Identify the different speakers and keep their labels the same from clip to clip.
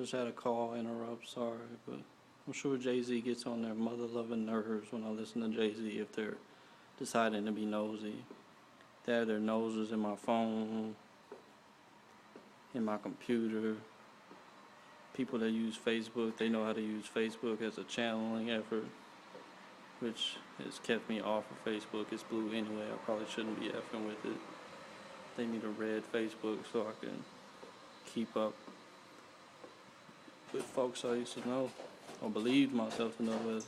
Speaker 1: Just had a call interrupt, sorry, but I'm sure Jay-Z gets on their mother-loving nerves when I listen to Jay-Z if they're deciding to be nosy. They have their noses in my phone, in my computer. People that use Facebook, they know how to use Facebook as a channeling effort, which has kept me off of Facebook. It's blue anyway. I probably shouldn't be effing with it. They need a red Facebook so I can keep up with folks I used to know or believed myself to know as.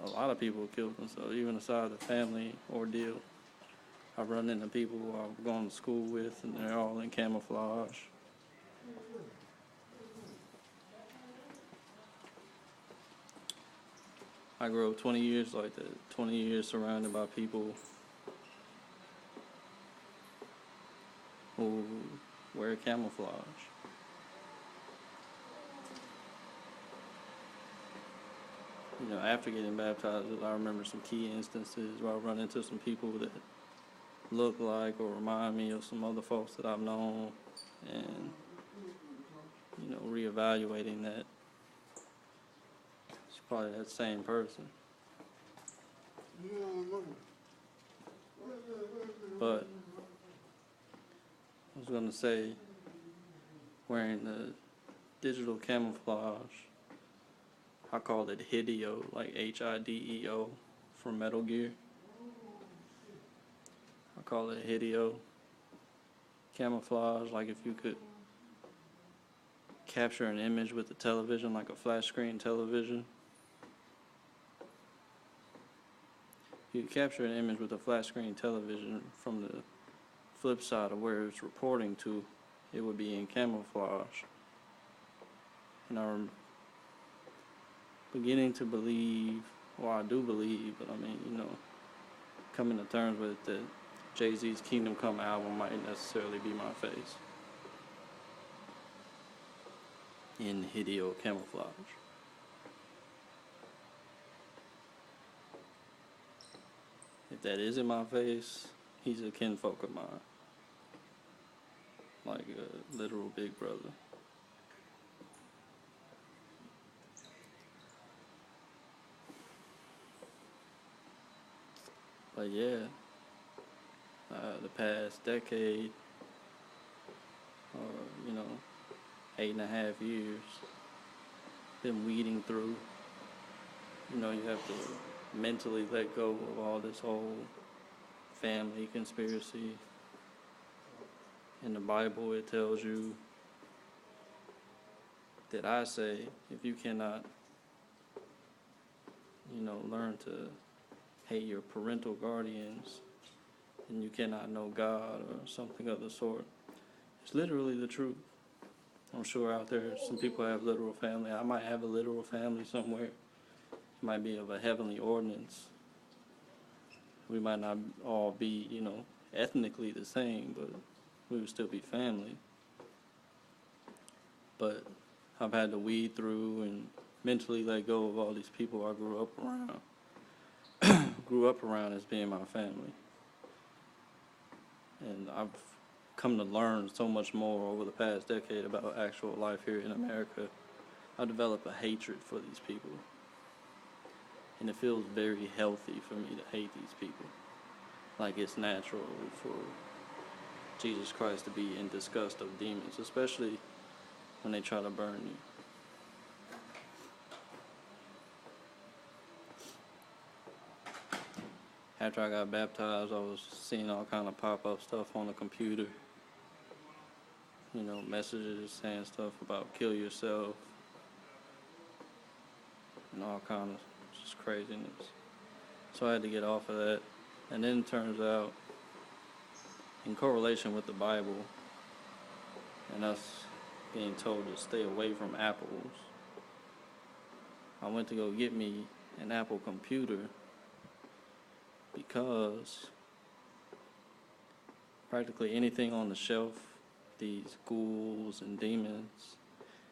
Speaker 1: A lot of people killed themselves, even aside the family ordeal. I've run into people who I've gone to school with and they're all in camouflage. I grew up 20 years like that, 20 years surrounded by people who wear camouflage. You know, after getting baptized, I remember some key instances where I run into some people that look like or remind me of some other folks that I've known, and, you know, reevaluating that it's probably that same person. But I was going to say, wearing the digital camouflage, I call it Hideo, like Hideo from Metal Gear. I call it Hideo camouflage, like if you could capture an image with the television, like a flat screen television. You could capture an image with a flat screen television from the flip side of where it's reporting to, it would be in camouflage. And I'm beginning to believe, well, I do believe, but I mean, you know, coming to terms with that Jay-Z's Kingdom Come album might necessarily be my face in Hideo camouflage. If that isn't my face, he's a kinfolk of mine, like a literal big brother. But yeah, the past decade, or, you know, 8.5 years, been weeding through. You know, you have to mentally let go of all this whole family conspiracy. In the Bible, it tells you that I say, if you cannot, you know, learn to hate your parental guardians, then you cannot know God or something of the sort. It's literally the truth. I'm sure out there some people have literal family. I might have a literal family somewhere. It might be of a heavenly ordinance. We might not all be, you know, ethnically the same, but we would still be family. But I've had to weed through and mentally let go of all these people I grew up around as being my family. And I've come to learn so much more over the past decade about actual life here in America. I've developed a hatred for these people. And it feels very healthy for me to hate these people. Like it's natural for Jesus Christ to be in disgust of demons, especially when they try to burn you. After I got baptized, I was seeing all kind of pop-up stuff on the computer. You know, messages saying stuff about kill yourself and all kind of just craziness. So I had to get off of that. And then it turns out, in correlation with the Bible and us being told to stay away from apples, I went to go get me an Apple computer because practically anything on the shelf, these ghouls and demons,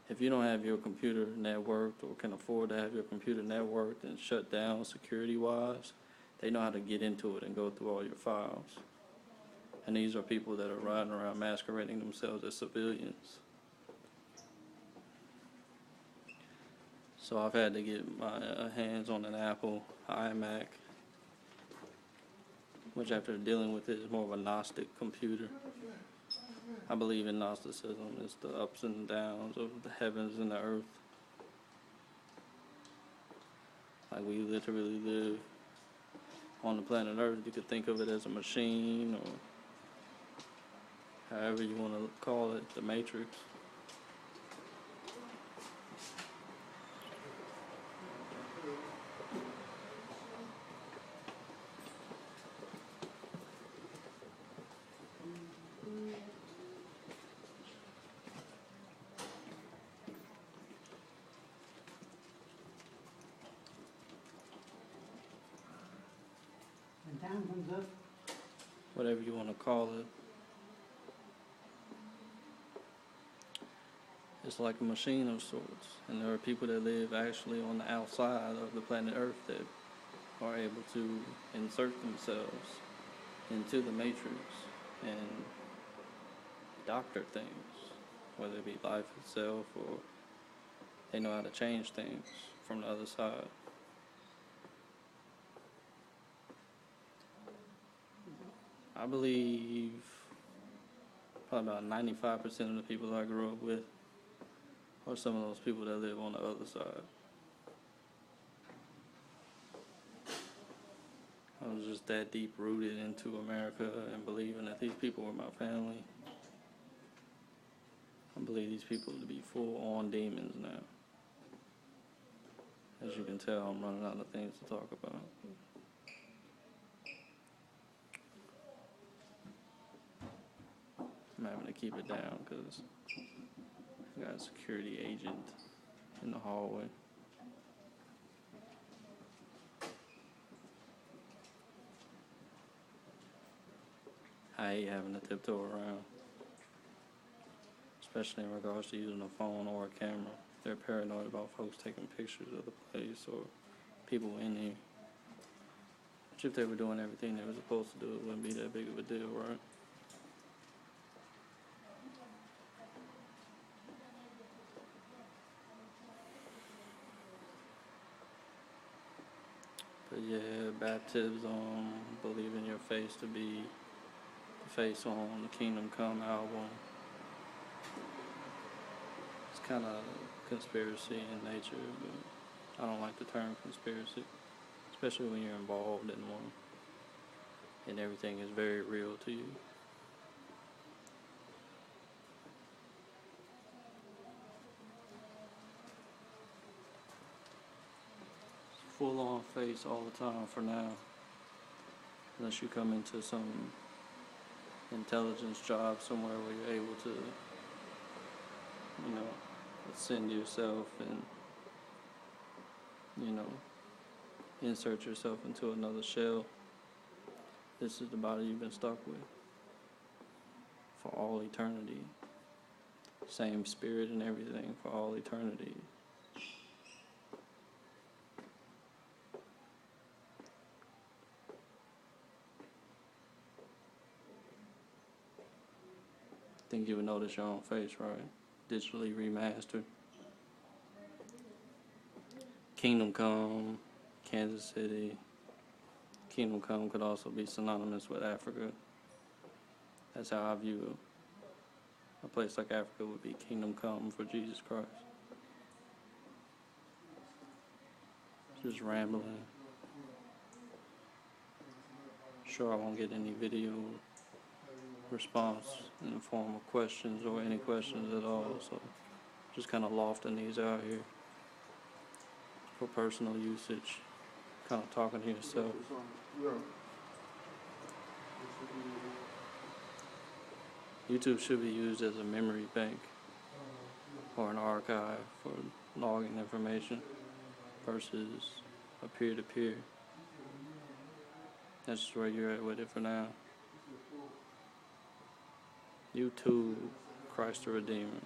Speaker 1: if you don't have your computer networked or can afford to have your computer networked and shut down security-wise, they know how to get into it and go through all your files. And these are people that are riding around masquerading themselves as civilians. So I've had to get my hands on an Apple iMac, which after dealing with it is more of a Gnostic computer. I believe in Gnosticism. It's the ups and downs of the heavens and the earth. Like we literally live on the planet Earth. You could think of it as a machine or however you want to call it, the Matrix.
Speaker 2: When time comes up,
Speaker 1: Whatever you want to call it. It's like a machine of sorts, and there are people that live actually on the outside of the planet Earth that are able to insert themselves into the Matrix and doctor things, whether it be life itself or they know how to change things from the other side. I believe probably about 95% of the people I grew up with are some of those people that live on the other side. I was just that deep rooted into America and believing that these people were my family. I believe these people to be full on demons now. As you can tell, I'm running out of things to talk about. I'm having to keep it down because I got a security agent in the hallway. I hate having to tiptoe around, especially in regards to using a phone or a camera. They're paranoid about folks taking pictures of the place or people in here. Which if they were doing everything they were supposed to do, it wouldn't be that big of a deal, right? But yeah, baptism, believing your face to be the face on the Kingdom Come album. It's kind of conspiracy in nature, but I don't like the term conspiracy, especially when you're involved in one and everything is very real to you. Full on face all the time for now, unless you come into some intelligence job somewhere where you're able to, ascend yourself and, insert yourself into another shell. This is the body you've been stuck with for all eternity. Same spirit and everything for all eternity. Think you would notice your own face, right? Digitally remastered. Kingdom Come, Kansas City. Kingdom Come could also be synonymous with Africa. That's how I view it. A place like Africa would be Kingdom Come for Jesus Christ. Just rambling. Sure, I won't get any video response in the form of questions or any questions at all, so just kind of lofting these out here for personal usage, kind of talking to yourself. YouTube should be used as a memory bank or an archive for logging information versus a peer-to-peer. That's just where you're at with it for now. YouTube, Christ the Redeemer.